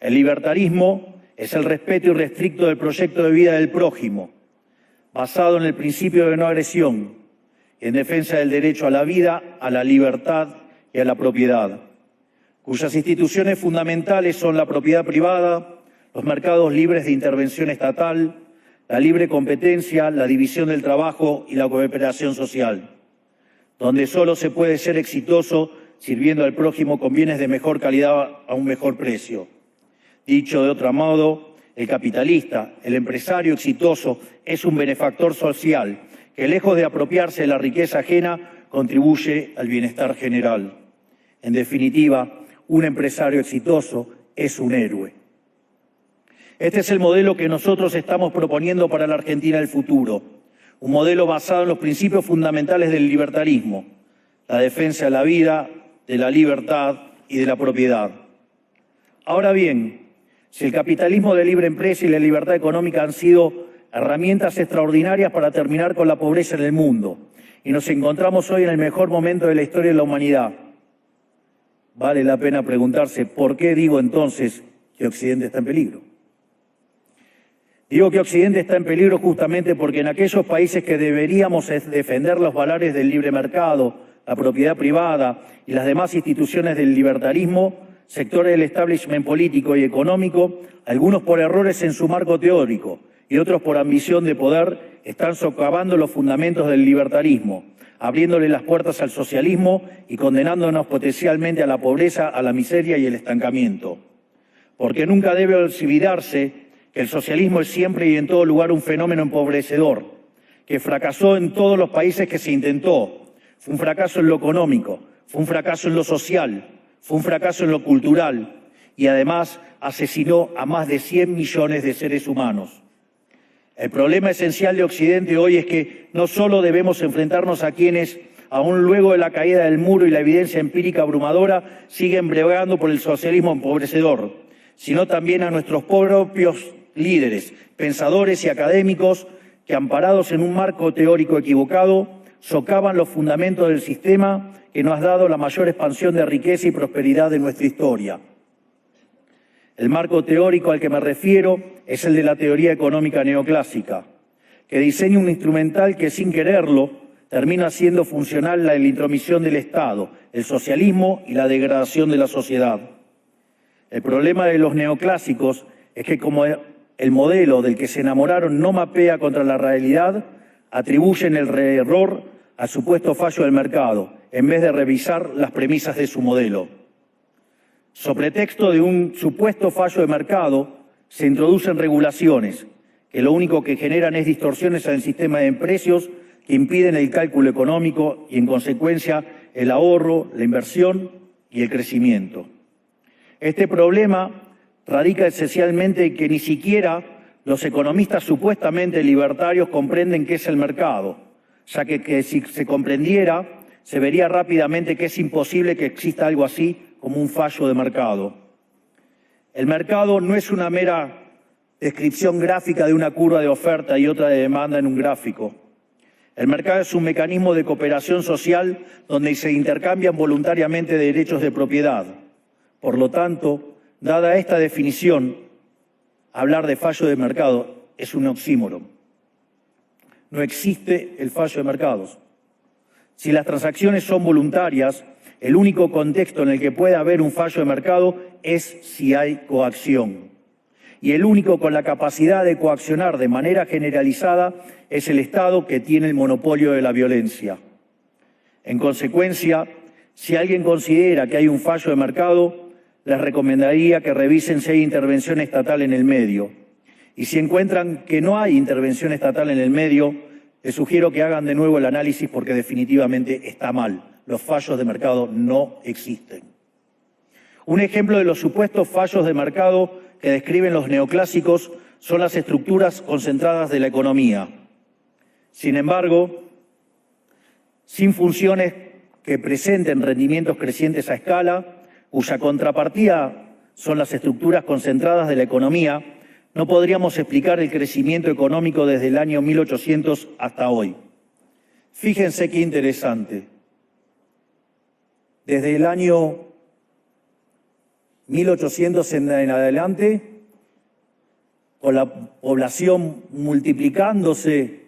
El libertarismo es el respeto irrestricto del proyecto de vida del prójimo, basado en el principio de no agresión, en defensa del derecho a la vida, a la libertad y a la propiedad, cuyas instituciones fundamentales son la propiedad privada, los mercados libres de intervención estatal, la libre competencia, la división del trabajo y la cooperación social, donde solo se puede ser exitoso sirviendo al prójimo con bienes de mejor calidad a un mejor precio. Dicho de otro modo, el capitalista, el empresario exitoso, es un benefactor social que, lejos de apropiarse de la riqueza ajena, contribuye al bienestar general. En definitiva, un empresario exitoso es un héroe. Este es el modelo que nosotros estamos proponiendo para la Argentina del futuro, un modelo basado en los principios fundamentales del libertarismo, la defensa de la vida, de la libertad y de la propiedad. Ahora bien, si el capitalismo de libre empresa y la libertad económica han sido herramientas extraordinarias para terminar con la pobreza en el mundo, y nos encontramos hoy en el mejor momento de la historia de la humanidad, vale la pena preguntarse por qué digo entonces que Occidente está en peligro. Digo que Occidente está en peligro justamente porque en aquellos países que deberíamos defender los valores del libre mercado, la propiedad privada y las demás instituciones del libertarismo, sectores del establishment político y económico, algunos por errores en su marco teórico y otros por ambición de poder, están socavando los fundamentos del libertarismo, abriéndole las puertas al socialismo y condenándonos potencialmente a la pobreza, a la miseria y el estancamiento. Porque nunca debe olvidarse que el socialismo es siempre y en todo lugar un fenómeno empobrecedor, que fracasó en todos los países que se intentó. Fue un fracaso en lo económico, fue un fracaso en lo social, fue un fracaso en lo cultural y además asesinó a más de 100 millones de seres humanos. El problema esencial de Occidente hoy es que no solo debemos enfrentarnos a quienes, aún luego de la caída del muro y la evidencia empírica abrumadora, siguen bregando por el socialismo empobrecedor, sino también a nuestros propios líderes, pensadores y académicos que, amparados en un marco teórico equivocado, socavan los fundamentos del sistema que nos ha dado la mayor expansión de riqueza y prosperidad de nuestra historia. El marco teórico al que me refiero es el de la teoría económica neoclásica, que diseña un instrumental que, sin quererlo, termina haciendo funcional la intromisión del Estado, el socialismo y la degradación de la sociedad. El problema de los neoclásicos es que, como el modelo del que se enamoraron no mapea contra la realidad, atribuyen el error al supuesto fallo del mercado, en vez de revisar las premisas de su modelo. Sobre pretexto de un supuesto fallo de mercado, se introducen regulaciones que lo único que generan es distorsiones en el sistema de precios que impiden el cálculo económico y, en consecuencia, el ahorro, la inversión y el crecimiento. Este problema radica esencialmente en que ni siquiera los economistas supuestamente libertarios comprenden qué es el mercado, ya que si se comprendiera, se vería rápidamente que es imposible que exista algo así como un fallo de mercado. El mercado no es una mera descripción gráfica de una curva de oferta y otra de demanda en un gráfico. El mercado es un mecanismo de cooperación social donde se intercambian voluntariamente derechos de propiedad. Por lo tanto, dada esta definición, hablar de fallo de mercado es un oxímoron. No existe el fallo de mercados. Si las transacciones son voluntarias, el único contexto en el que puede haber un fallo de mercado es si hay coacción. Y el único con la capacidad de coaccionar de manera generalizada es el Estado, que tiene el monopolio de la violencia. En consecuencia, si alguien considera que hay un fallo de mercado, les recomendaría que revisen si hay intervención estatal en el medio. Y si encuentran que no hay intervención estatal en el medio, les sugiero que hagan de nuevo el análisis porque definitivamente está mal. Los fallos de mercado no existen. Un ejemplo de los supuestos fallos de mercado que describen los neoclásicos son las estructuras concentradas de la economía. Sin embargo, sin funciones que presenten rendimientos crecientes a escala, cuya contrapartida son las estructuras concentradas de la economía, no podríamos explicar el crecimiento económico desde el año 1800 hasta hoy. Fíjense qué interesante. Desde el año 1800 en adelante, con la población multiplicándose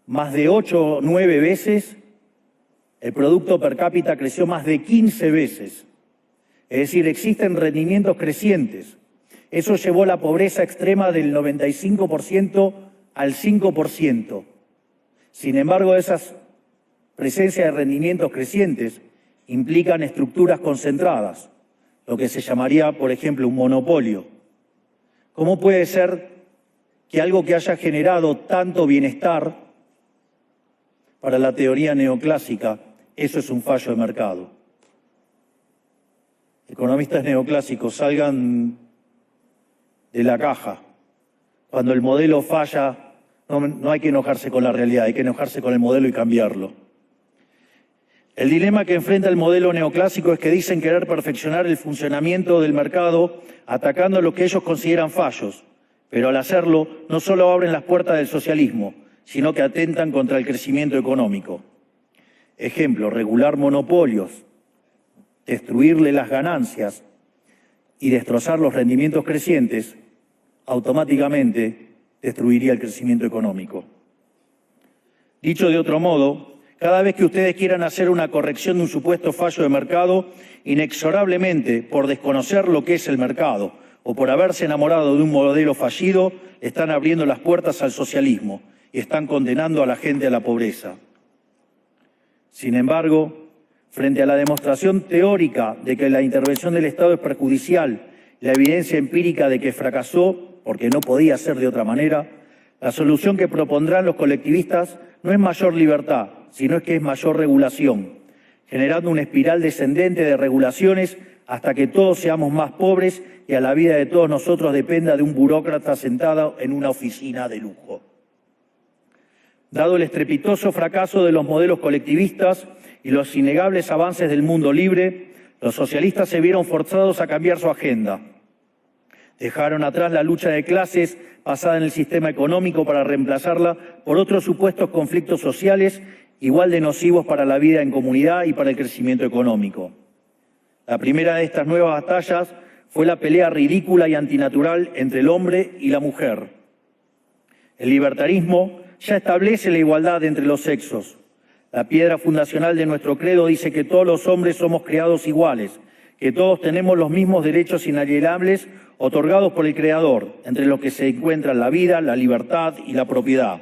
más de 8 o 9 veces, el producto per cápita creció más de 15 veces. Es decir, existen rendimientos crecientes. Eso llevó la pobreza extrema del 95% al 5%. Sin embargo, esas presencias de rendimientos crecientes implican estructuras concentradas, lo que se llamaría, por ejemplo, un monopolio. ¿Cómo puede ser que algo que haya generado tanto bienestar para la teoría neoclásica, eso es un fallo de mercado? Economistas neoclásicos, salgan de la caja. Cuando el modelo falla, no hay que enojarse con la realidad, hay que enojarse con el modelo y cambiarlo. El dilema que enfrenta el modelo neoclásico es que dicen querer perfeccionar el funcionamiento del mercado atacando lo que ellos consideran fallos, pero al hacerlo no solo abren las puertas del socialismo, sino que atentan contra el crecimiento económico. Ejemplo, regular monopolios, destruirle las ganancias y destrozar los rendimientos crecientes, automáticamente destruiría el crecimiento económico. Dicho de otro modo, cada vez que ustedes quieran hacer una corrección de un supuesto fallo de mercado, inexorablemente, por desconocer lo que es el mercado o por haberse enamorado de un modelo fallido, están abriendo las puertas al socialismo y están condenando a la gente a la pobreza. Sin embargo, frente a la demostración teórica de que la intervención del Estado es perjudicial, la evidencia empírica de que fracasó porque no podía ser de otra manera, la solución que propondrán los colectivistas no es mayor libertad, sino que es mayor regulación, generando una espiral descendente de regulaciones hasta que todos seamos más pobres y a la vida de todos nosotros dependa de un burócrata sentado en una oficina de lujo. Dado el estrepitoso fracaso de los modelos colectivistas y los innegables avances del mundo libre, los socialistas se vieron forzados a cambiar su agenda. Dejaron atrás la lucha de clases basada en el sistema económico para reemplazarla por otros supuestos conflictos sociales igual de nocivos para la vida en comunidad y para el crecimiento económico. La primera de estas nuevas batallas fue la pelea ridícula y antinatural entre el hombre y la mujer. El libertarismo ya establece la igualdad entre los sexos. La piedra fundacional de nuestro credo dice que todos los hombres somos creados iguales, que todos tenemos los mismos derechos inalienables otorgados por el Creador, entre los que se encuentran la vida, la libertad y la propiedad.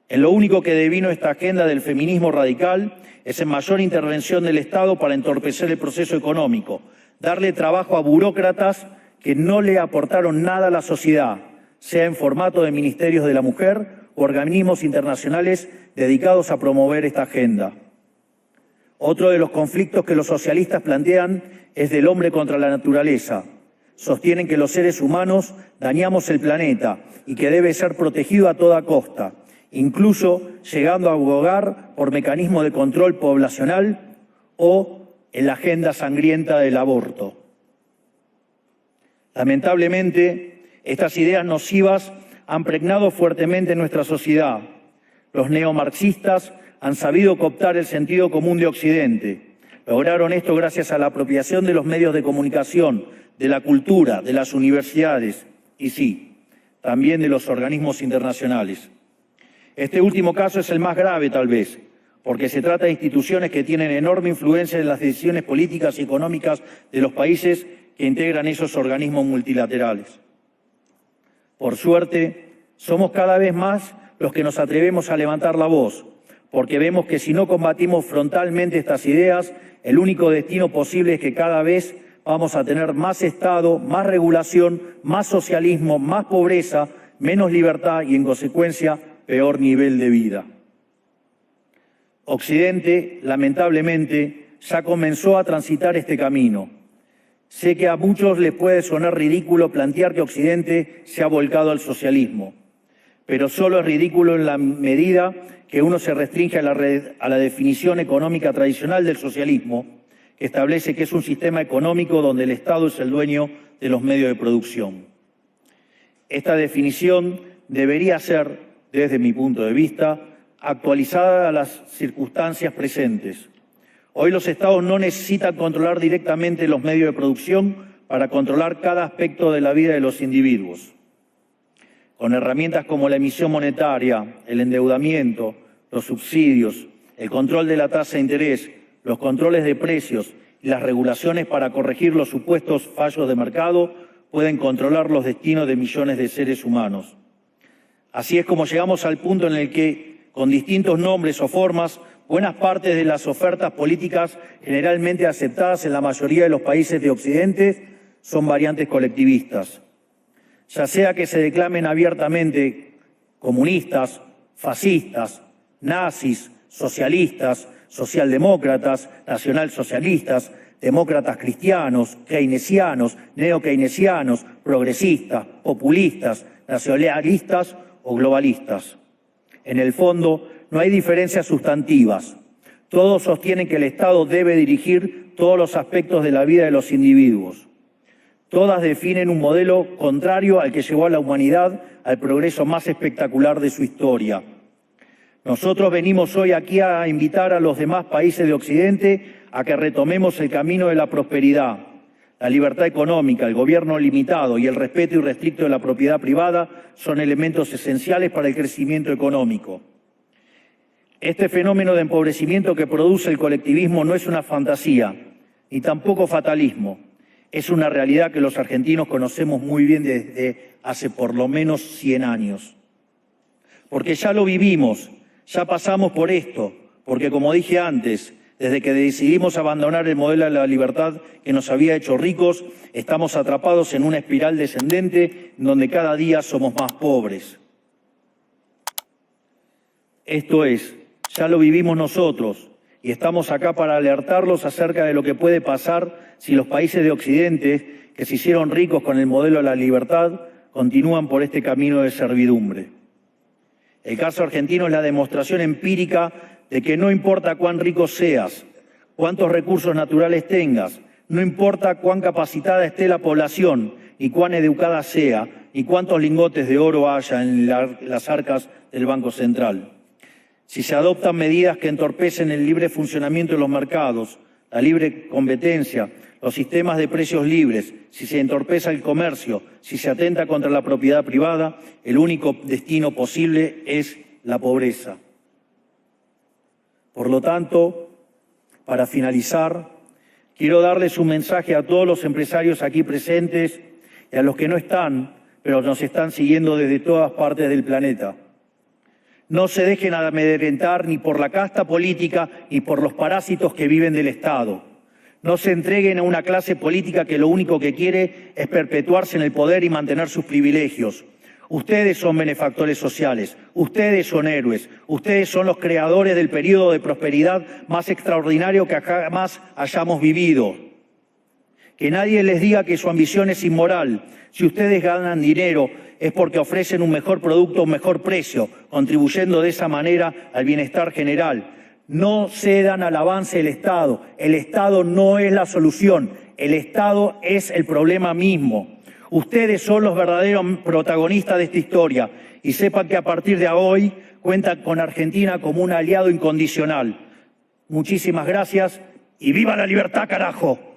En lo único que devino esta agenda del feminismo radical es en mayor intervención del Estado para entorpecer el proceso económico, darle trabajo a burócratas que no le aportaron nada a la sociedad, sea en formato de ministerios de la mujer o organismos internacionales dedicados a promover esta agenda. Otro de los conflictos que los socialistas plantean es del hombre contra la naturaleza. Sostienen que los seres humanos dañamos el planeta y que debe ser protegido a toda costa, incluso llegando a abogar por mecanismos de control poblacional o en la agenda sangrienta del aborto. Lamentablemente, estas ideas nocivas han pregnado fuertemente nuestra sociedad. Los neomarxistas han sabido cooptar el sentido común de Occidente. Lograron esto gracias a la apropiación de los medios de comunicación, de la cultura, de las universidades y sí, también de los organismos internacionales. Este último caso es el más grave tal vez, porque se trata de instituciones que tienen enorme influencia en las decisiones políticas y económicas de los países que integran esos organismos multilaterales. Por suerte, somos cada vez más los que nos atrevemos a levantar la voz, porque vemos que si no combatimos frontalmente estas ideas, el único destino posible es que cada vez vamos a tener más Estado, más regulación, más socialismo, más pobreza, menos libertad y, en consecuencia, peor nivel de vida. Occidente, lamentablemente, ya comenzó a transitar este camino. Sé que a muchos les puede sonar ridículo plantear que Occidente se ha volcado al socialismo, pero solo es ridículo en la medida que uno se restringe a la definición económica tradicional del socialismo, que establece que es un sistema económico donde el Estado es el dueño de los medios de producción. Esta definición debería ser, desde mi punto de vista, actualizada a las circunstancias presentes. Hoy los estados no necesitan controlar directamente los medios de producción para controlar cada aspecto de la vida de los individuos. Con herramientas como la emisión monetaria, el endeudamiento, los subsidios, el control de la tasa de interés, los controles de precios y las regulaciones para corregir los supuestos fallos de mercado, pueden controlar los destinos de millones de seres humanos. Así es como llegamos al punto en el que, con distintos nombres o formas, buenas partes de las ofertas políticas generalmente aceptadas en la mayoría de los países de Occidente son variantes colectivistas. Ya sea que se declamen abiertamente comunistas, fascistas, nazis, socialistas, socialdemócratas, nacionalsocialistas, demócratas cristianos, keynesianos, neokeynesianos, progresistas, populistas, nacionalistas o globalistas. En el fondo, no hay diferencias sustantivas. Todos sostienen que el Estado debe dirigir todos los aspectos de la vida de los individuos. Todas definen un modelo contrario al que llevó a la humanidad al progreso más espectacular de su historia. Nosotros venimos hoy aquí a invitar a los demás países de Occidente a que retomemos el camino de la prosperidad. La libertad económica, el gobierno limitado y el respeto irrestricto de la propiedad privada son elementos esenciales para el crecimiento económico. Este fenómeno de empobrecimiento que produce el colectivismo no es una fantasía, ni tampoco fatalismo. Es una realidad que los argentinos conocemos muy bien desde hace por lo menos 100 años. Porque ya lo vivimos, ya pasamos por esto, porque como dije antes, desde que decidimos abandonar el modelo de la libertad que nos había hecho ricos, estamos atrapados en una espiral descendente donde cada día somos más pobres. Esto es, ya lo vivimos nosotros y estamos acá para alertarlos acerca de lo que puede pasar si los países de Occidente, que se hicieron ricos con el modelo de la libertad, continúan por este camino de servidumbre. El caso argentino es la demostración empírica de que no importa cuán rico seas, cuántos recursos naturales tengas, no importa cuán capacitada esté la población, ni cuán educada sea, ni cuántos lingotes de oro haya en las arcas del Banco Central. Si se adoptan medidas que entorpecen el libre funcionamiento de los mercados, la libre competencia, los sistemas de precios libres, si se entorpece el comercio, si se atenta contra la propiedad privada, el único destino posible es la pobreza. Por lo tanto, para finalizar, quiero darles un mensaje a todos los empresarios aquí presentes y a los que no están, pero nos están siguiendo desde todas partes del planeta. No se dejen amedrentar ni por la casta política ni por los parásitos que viven del Estado. No se entreguen a una clase política que lo único que quiere es perpetuarse en el poder y mantener sus privilegios. Ustedes son benefactores sociales, ustedes son héroes, ustedes son los creadores del periodo de prosperidad más extraordinario que jamás hayamos vivido. Que nadie les diga que su ambición es inmoral. Si ustedes ganan dinero es porque ofrecen un mejor producto a un mejor precio, contribuyendo de esa manera al bienestar general. No cedan al avance del Estado. El Estado no es la solución, el Estado es el problema mismo. Ustedes son los verdaderos protagonistas de esta historia y sepan que a partir de hoy cuentan con Argentina como un aliado incondicional. Muchísimas gracias y ¡viva la libertad, carajo!